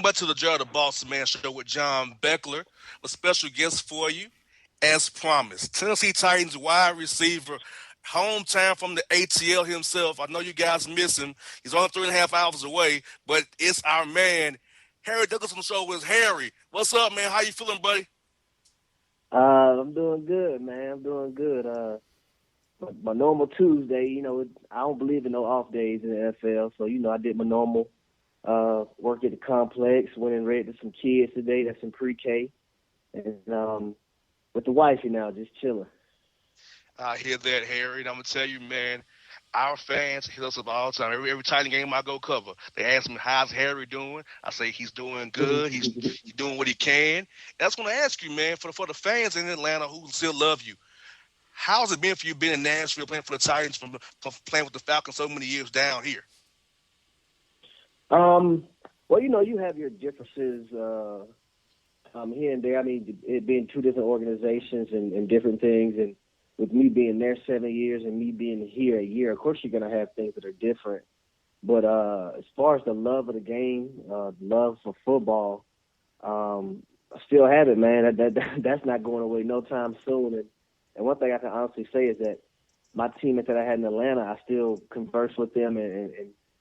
back to the Jared the Bossman Show with John Beckler, a special guest for you, as promised. Tennessee Titans wide receiver, hometown from the ATL himself. I know you guys miss him. He's only 3.5 hours away, but it's our man, Harry Douglas on the show with Harry. What's up, man? How you feeling, buddy? I'm doing good, man. I'm doing good. My normal Tuesday, I don't believe in no off days in the NFL, so I did my normal work at the complex, went and read to some kids today. That's in pre-K, and with the wifey now, just chilling. I hear that, Harry, and I'm gonna tell you, man. Our fans hit us up all the time. Every Titan game I go cover, they ask me, how's Harry doing? I say he's doing good. He's doing what he can. And I was going to ask you, man, for the fans in Atlanta who still love you, how's it been for you being in Nashville, playing for the Titans, from playing with the Falcons so many years down here? Well, you have your differences here and there. I mean, it being two different organizations and different things, and with me being there 7 years and me being here a year, of course you're going to have things that are different. But as far as the love of the game, love for football, I still have it, man. That's not going away no time soon. And one thing I can honestly say is that my teammates that I had in Atlanta, I still converse with them, and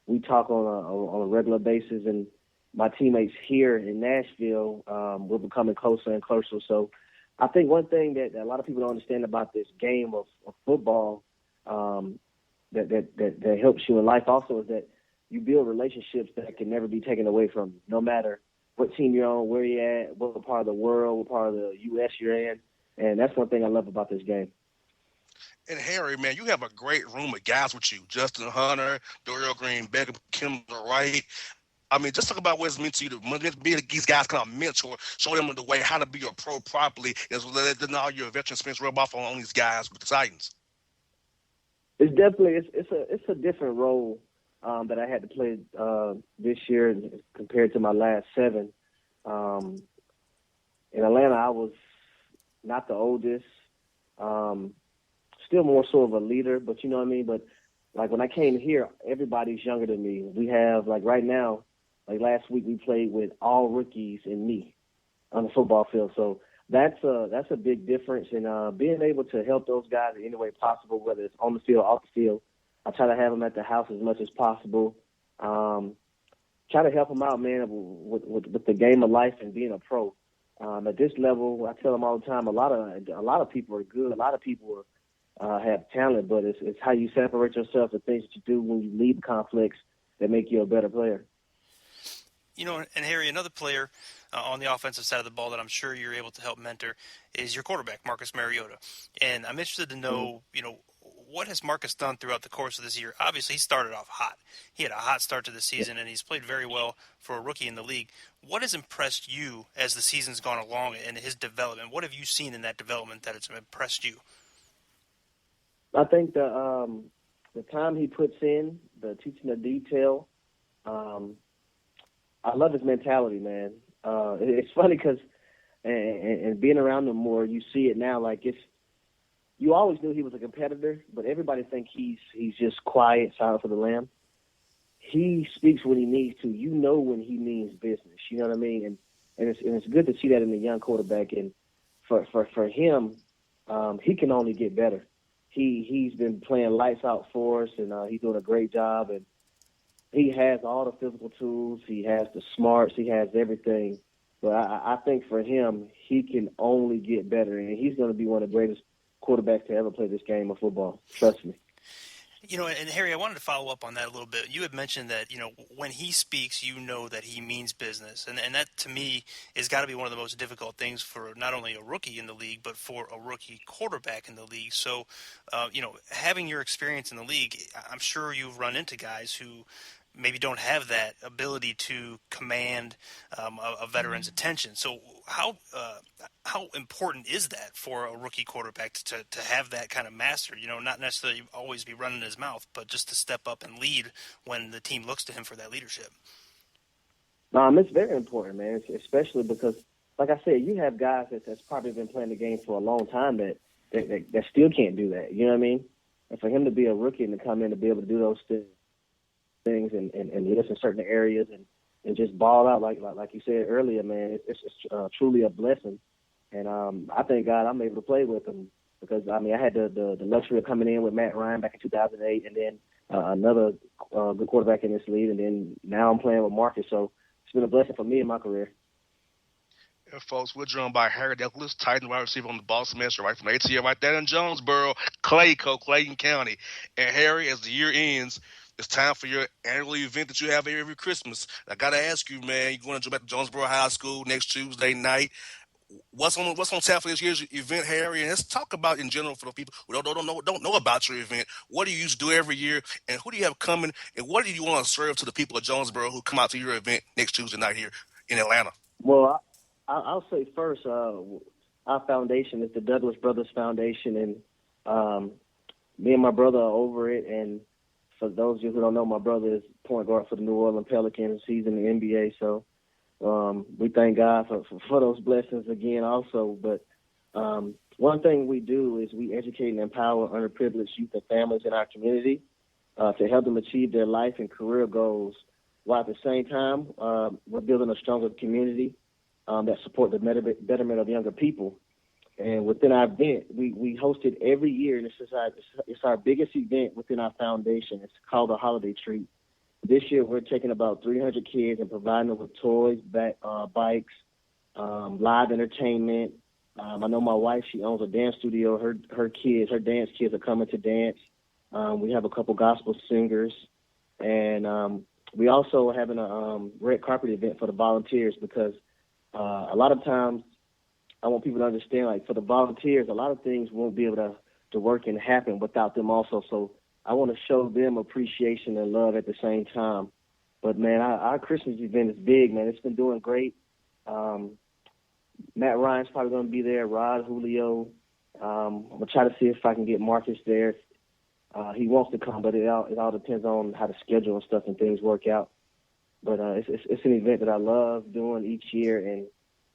we talk on a regular basis. And my teammates here in Nashville, we're becoming closer and closer. So I think one thing that a lot of people don't understand about this game of football that helps you in life also is that you build relationships that can never be taken away from you, no matter what team you're on, where you're at, what part of the world, what part of the U.S. you're in. And that's one thing I love about this game. And Harry, man, you have a great room of guys with you. Justin Hunter, Dorial Green, Beckham, Kim Wright. I mean, just talk about what it's meant to you to be these guys kind of mentor, show them the way how to be a pro properly, as well as letting all your veteran experience rub off on these guys with the Titans. It's definitely it's a different role that I had to play this year compared to my last 7. In Atlanta, I was not the oldest, still more so of a leader, but you know what I mean. But like when I came here, everybody's younger than me. We have right now. Like last week, we played with all rookies and me on the football field. So that's a big difference. And being able to help those guys in any way possible, whether it's on the field, off the field, I try to have them at the house as much as possible. Try to help them out, man, with the game of life and being a pro. At this level, I tell them all the time, a lot of people are good. A lot of people have talent, but it's how you separate yourself, the things that you do when you leave the complex that make you a better player. And Harry, another player on the offensive side of the ball that I'm sure you're able to help mentor is your quarterback, Marcus Mariota. And I'm interested to know, what has Marcus done throughout the course of this year? Obviously, he started off hot. He had a hot start to the season, and he's played very well for a rookie in the league. What has impressed you as the season's gone along in his development? What have you seen in that development that has impressed you? I think the time he puts in, the teaching the detail, I love his mentality, man. It's funny because, and being around him more, you see it now. Like you always knew he was a competitor, but everybody think he's just quiet, silent for the lamb. He speaks when he needs to. You know when he means business. You know what I mean? And it's good to see that in a young quarterback. And for him, he can only get better. He's been playing lights out for us, and he's doing a great job. And he has all the physical tools. He has the smarts. He has everything. But I think for him, he can only get better, and he's going to be one of the greatest quarterbacks to ever play this game of football. Trust me. And Harry, I wanted to follow up on that a little bit. You had mentioned that, when he speaks, that he means business. And that, to me, has got to be one of the most difficult things for not only a rookie in the league, but for a rookie quarterback in the league. So, having your experience in the league, I'm sure you've run into guys who maybe don't have that ability to command a veteran's attention. So how important is that for a rookie quarterback to have that kind of master? Not necessarily always be running his mouth, but just to step up and lead when the team looks to him for that leadership. It's very important, man, especially because, like I said, you have guys that's probably been playing the game for a long time that still can't do that. You know what I mean? And for him to be a rookie and to come in to be able to do those things and listen in certain areas and just ball out like you said earlier, man. It's truly a blessing, and I thank God I'm able to play with him because I mean I had the luxury of coming in with Matt Ryan back in 2008, and then another good quarterback in this league, and then now I'm playing with Marcus. So it's been a blessing for me in my career. And folks, we're joined by Harry Douglas, Titan wide receiver on the Bossman Show, right from ATL, right there in Jonesboro, Clayton County. And Harry, as the year ends, it's time for your annual event that you have every Christmas. I gotta ask you, man, you're going to jump back to Jonesboro High School next Tuesday night. What's on tap for this year's event, Harry? And let's talk about in general for the people who don't know about your event. What do you used to do every year, and who do you have coming, and what do you want to serve to the people of Jonesboro who come out to your event next Tuesday night here in Atlanta? Well, I'll say first, our foundation is the Douglas Brothers Foundation, and me and my brother are over it. And for those of you who don't know, my brother is point guard for the New Orleans Pelicans. He's in the NBA, so we thank God for those blessings again also. But one thing we do is we educate and empower underprivileged youth and families in our community to help them achieve their life and career goals, while at the same time we're building a stronger community that support the betterment of younger people. And within our event, we host it every year, and it's our biggest event within our foundation. It's called the Holiday Treat. This year, we're taking about 300 kids and providing them with toys, bikes, live entertainment. I know my wife, she owns a dance studio. Her dance kids are coming to dance. We have a couple gospel singers. And we also are having a red carpet event for the volunteers because a lot of times I want people to understand, like, for the volunteers, a lot of things won't be able to work and happen without them also. So I want to show them appreciation and love at the same time. But, man, our Christmas event is big, man. It's been doing great. Matt Ryan's probably going to be there, Rod, Julio. I'm going to try to see if I can get Marcus there. He wants to come, but it all depends on how the schedule and stuff and things work out. But it's an event that I love doing each year, and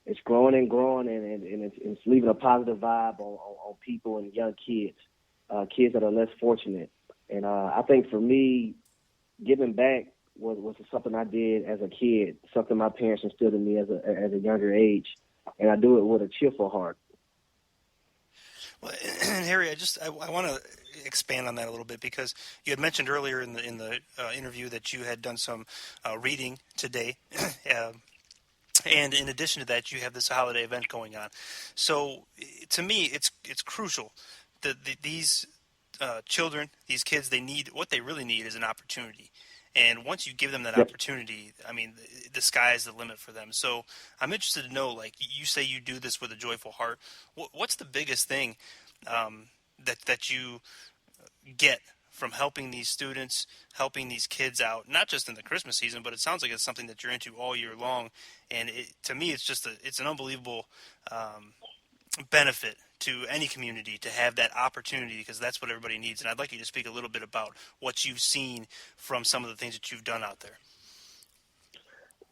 it's growing and growing, and it's leaving a positive vibe on people and young kids, kids that are less fortunate. And I think for me, giving back was something I did as a kid, something my parents instilled in me as a younger age, and I do it with a cheerful heart. Well, and Harry, I want to expand on that a little bit because you had mentioned earlier in the interview that you had done some reading today, and in addition to that, you have this holiday event going on. So, to me, it's crucial that these children, these kids, what they really need is an opportunity. And once you give them that opportunity, I mean, the sky is the limit for them. So I'm interested to know, like, you say you do this with a joyful heart. What's the biggest thing that you get from helping these students, helping these kids out, not just in the Christmas season, but it sounds like it's something that you're into all year long. And to me, it's an unbelievable benefit to any community to have that opportunity, because that's what everybody needs. And I'd like you to speak a little bit about what you've seen from some of the things that you've done out there.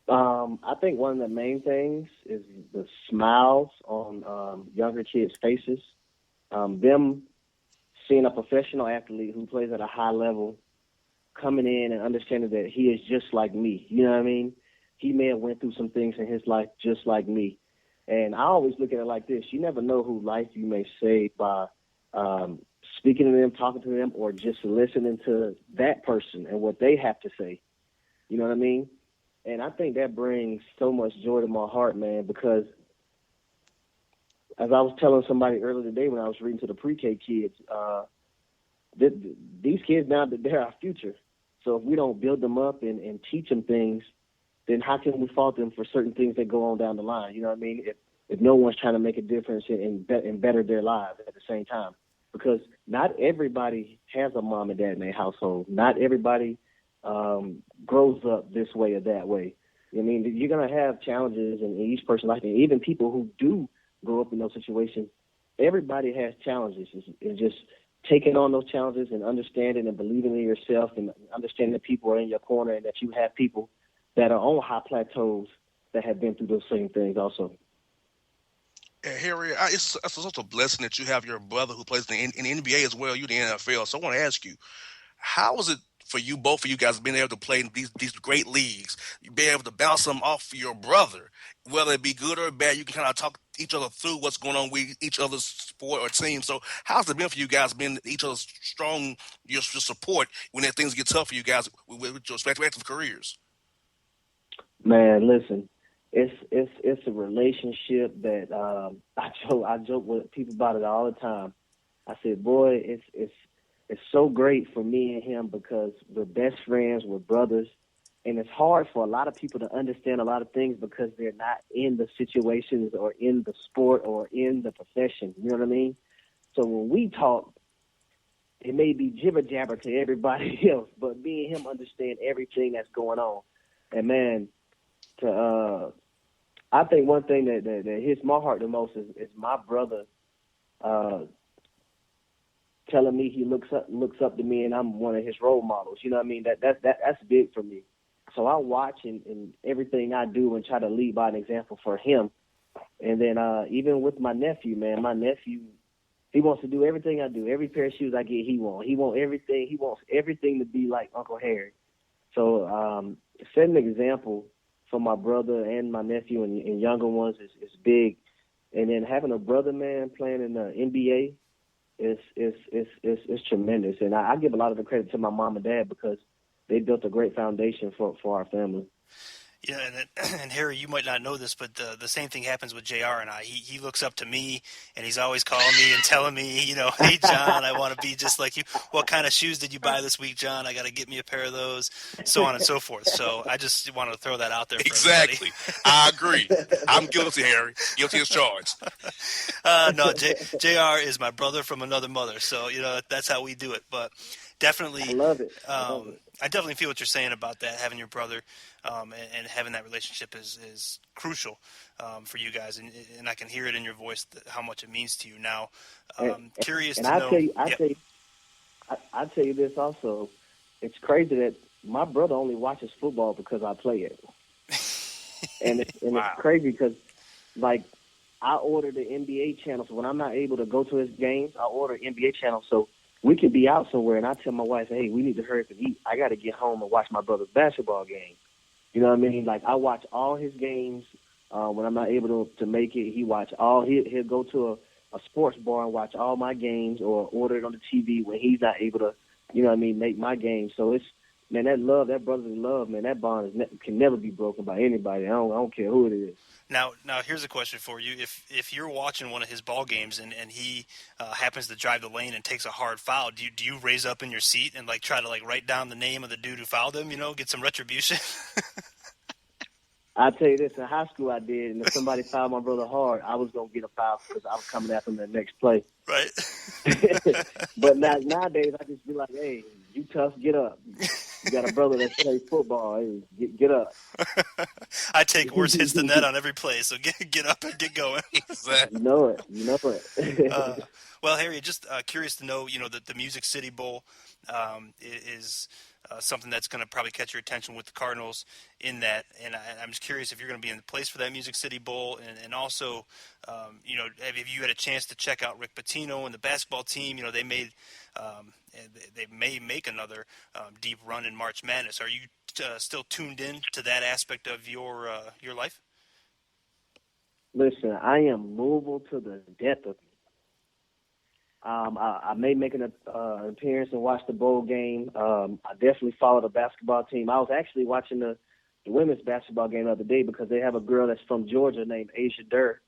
I think one of the main things is the smiles on younger kids' faces. Them seeing a professional athlete who plays at a high level coming in and understanding that he is just like me. You know what I mean? He may have went through some things in his life just like me. And I always look at it like this. You never know whose life you may save by speaking to them, talking to them, or just listening to that person and what they have to say. You know what I mean? And I think that brings so much joy to my heart, man, because as I was telling somebody earlier today when I was reading to the pre-K kids, these kids now, they're our future. So if we don't build them up and teach them things, then how can we fault them for certain things that go on down the line? You know what I mean? If no one's trying to make a difference and better their lives at the same time. Because not everybody has a mom and dad in their household. Not everybody grows up this way or that way. I mean, you're going to have challenges in each person's life. And even people who do grow up in those situations, everybody has challenges. It's just taking on those challenges and understanding and believing in yourself and understanding that people are in your corner and that you have people that are on high plateaus that have been through those same things also. And Harry, it's such a blessing that you have your brother who plays in the NBA as well. You the NFL. So I want to ask you, how was it for you, both of you guys being able to play in these great leagues. You being able to bounce them off your brother, whether it be good or bad. You can kind of talk each other through what's going on with each other's sport or team. So how's it been for you guys being each other's strong, your support when things get tough for you guys with your respective careers? Man, listen, it's a relationship that I joke with people about it all the time. I said, boy, it's so great for me and him because we're best friends, we're brothers, and it's hard for a lot of people to understand a lot of things because they're not in the situations or in the sport or in the profession. You know what I mean? So when we talk, it may be jibber jabber to everybody else, but me and him understand everything that's going on. And man, I think one thing that hits my heart the most is my brother telling me he looks up to me and I'm one of his role models. You know what I mean? That's big for me. So I watch and everything I do and try to lead by an example for him. And then even with my nephew, man, he wants to do everything I do. Every pair of shoes I get, he wants. He wants everything to be like Uncle Harry. So setting an example for my brother and my nephew and younger ones is big. And then having a brother, man, playing in the NBA is tremendous. And I give a lot of the credit to my mom and dad because they built a great foundation for our family. Yeah, and Harry, you might not know this, but the same thing happens with JR and I. He looks up to me, and he's always calling me and telling me, hey, John, I want to be just like you. What kind of shoes did you buy this week, John? I got to get me a pair of those, so on and so forth. So I just wanted to throw that out there for exactly. everybody. I agree. I'm guilty, Harry. Guilty as charged. No, JR is my brother from another mother, so, that's how we do it. But definitely, I love it. I definitely feel what you're saying about that, having your brother and having that relationship is crucial for you guys, and I can hear it in your voice how much it means to you. Now, curious to know. I'll tell you this also. It's crazy that my brother only watches football because I play it, and wow. It's crazy because, like, I order the NBA channel, so when I'm not able to go to his games, I order NBA channel so we could be out somewhere, and I tell my wife, hey, we need to hurry up and eat. I got to get home and watch my brother's basketball game. You know what I mean? Like, I watch all his games. When I'm not able to make it, he'll go to a sports bar and watch all my games or order it on the TV when he's not able to, make my games. So it's, man, that brotherly love, man, that bond can never be broken by anybody. I don't care who it is. Now, here's a question for you. If you're watching one of his ball games and he happens to drive the lane and takes a hard foul, do you raise up in your seat and try to write down the name of the dude who fouled him? Get some retribution. I'll tell you this: in high school, I did, and if somebody fouled my brother hard, I was gonna get a foul because I was coming after him the next play. Right. But nowadays, I just be like, "Hey, you tough, get up." You got a brother that plays football. Hey, get up. I take worse hits than that on every play, so get up and get going. You know it. Well, Harry, just curious to know, that the Music City Bowl is something that's going to probably catch your attention with the Cardinals in that. And I'm just curious if you're going to be in the place for that Music City Bowl. And also, have you had a chance to check out Rick Pitino and the basketball team? They may make another deep run in March Madness. Are you still tuned in to that aspect of your life? Listen, I am movable to the depth of me. I may make an appearance and watch the bowl game. I definitely follow the basketball team. I was actually watching the women's basketball game the other day because they have a girl that's from Georgia named Asia Durr.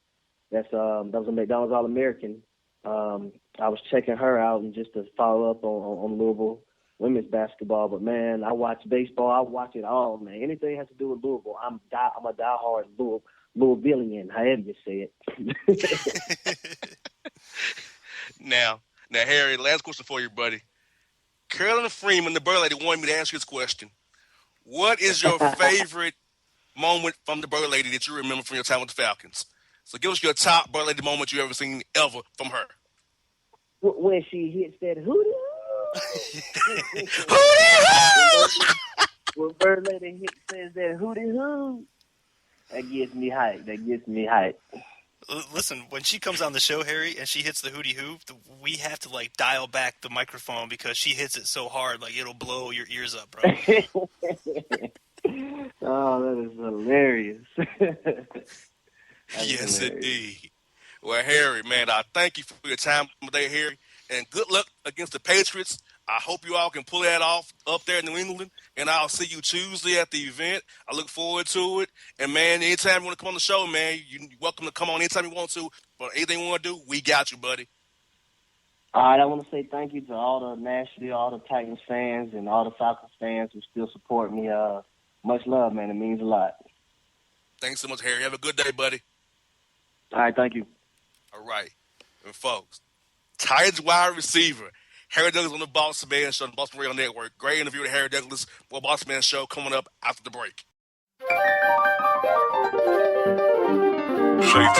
That was a McDonald's All-American. I was checking her out and just to follow up on Louisville women's basketball. But man, I watch baseball. I watch it all, man. Anything that has to do with Louisville, I'm a diehard Louisvillian, however you say it. Now, Harry, last question for you, buddy. Carolyn Freeman, the Bird Lady, wanted me to ask you this question. What is your favorite moment from the Bird Lady that you remember from your time with the Falcons? So give us your top Bird Lady moment you ever seen ever from her. When she hits that hootie. Hootie-hoo! When Bird Lady says that hootie-hoo, that gets me hyped. Listen, when she comes on the show, Harry, and she hits the hootie hoo, we have to like dial back the microphone because she hits it so hard, like it'll blow your ears up, bro. Oh, that is hilarious. Yes, indeed. Well, Harry, man, I thank you for your time today, Harry, and good luck against the Patriots. I hope you all can pull that off up there in New England, and I'll see you Tuesday at the event. I look forward to it. And, man, anytime you want to come on the show, man, you're welcome to come on anytime you want to. But anything you want to do, we got you, buddy. All right, I want to say thank you to all the Nashville, all the Titans fans, and all the Falcons fans who still support me. Much love, man. It means a lot. Thanks so much, Harry. Have a good day, buddy. All right, thank you. All right. And, folks, Titans wide receiver, Harry Douglas on the Bossman Show, the Bossman Radio Network. Great interview with Harry Douglas. Well, Bossman Show coming up after the break. Shade